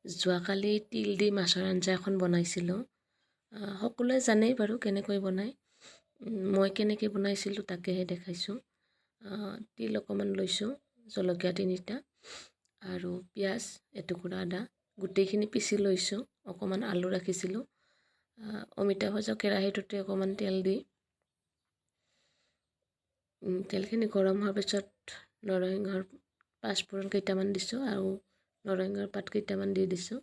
যোৱাকালি তিল দি মাছৰ আঞ্জা এখন বনাইছিলোঁ। সকলোৱে জানেই বাৰু কেনেকৈ বনায়। মই কেনেকৈ বনাইছিলোঁ তাকেহে দেখাইছোঁ। তিল অকণমান লৈছোঁ, জলকীয়া 3টা আৰু পিঁয়াজ এটুকুৰা, আদা গোটেইখিনি পিচি লৈছোঁ। অকণমান আলু ৰাখিছিলোঁ। অমিতা ভজা কেৰাহীটোতে অকণমান তেল দি তেলখিনি গৰম হোৱাৰ পিছত নৰসিংহৰ পাঁচফোৰণ কেইটামান দিছোঁ আৰু নৰসিংহৰ পাত কেইটামান দি দিছোঁ।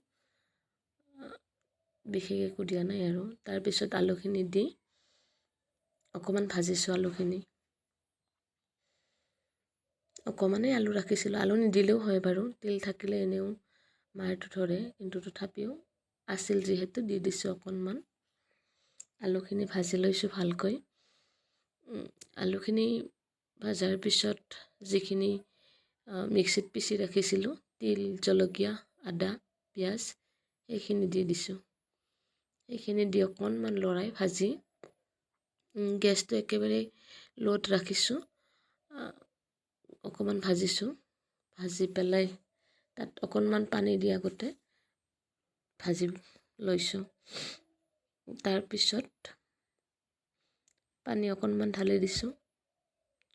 বিশেষ একো দিয়া নাই আৰু তাৰপিছত আলুখিনি দি অকণমান ভাজিছোঁ। আলুখিনি অকণমানেই আলু ৰাখিছিলোঁ, আলু নিদিলেও হয় বাৰু, তিল থাকিলে এনেও মাৰটো ধৰে, কিন্তু তথাপিও আছিল যিহেতু দি দিছোঁ অকণমান। আলুখিনি ভাজি লৈছোঁ ভালকৈ। আলুখিনি ভাজাৰ পিছত যিখিনি মিক্সিত পিচি ৰাখিছিলোঁ, তিল, জলকীয়া, আদা, পিঁয়াজ সেইখিনি দি দিছোঁ। সেইখিনি দি অকণমান লৰাই ভাজি গেছটো একেবাৰে ল'ত ৰাখিছোঁ। অকণমান ভাজিছোঁ। ভাজি পেলাই তাত অকণমান পানী দি আগতে ভাজি লৈছোঁ। তাৰপিছত পানী অকণমান ঢালি দিছোঁ।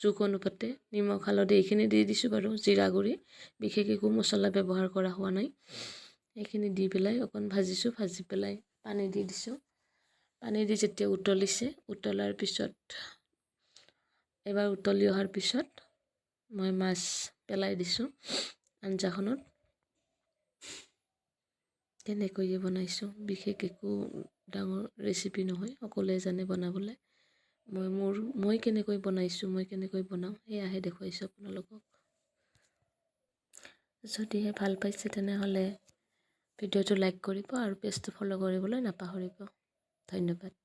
জোখ অনুপাতে নিমখ, হালধি এইখিনি দি দিছোঁ বাৰু। জিৰা গুড়ি, বিশেষ একো মছলা ব্যৱহাৰ কৰা হোৱা নাই। এইখিনি দি পেলাই অকণ ভাজিছোঁ। ভাজি পেলাই পানী দি দিছোঁ। পানী দি যেতিয়া উতলিছে, উতলাৰ পিছত এবাৰ উতলি অহাৰ পিছত মই মাছ পেলাই দিছোঁ আঞ্জাখনত। তেনেকৈয়ে বনাইছোঁ। বিশেষ একো ডাঙৰ ৰেচিপি নহয়, সকলোৱে জানে বনাবলৈ। মই কেনেকৈ বনাইছোঁ, মই কেনেকৈ বনাওঁ সেয়াহে দেখুৱাইছোঁ আপোনালোকক। যদিহে ভাল পাইছে তেনেহ'লে ভিডিঅ'টো লাইক কৰিব আৰু পেজটো ফ'ল' কৰিবলৈ নাপাহৰিব। ধন্যবাদ।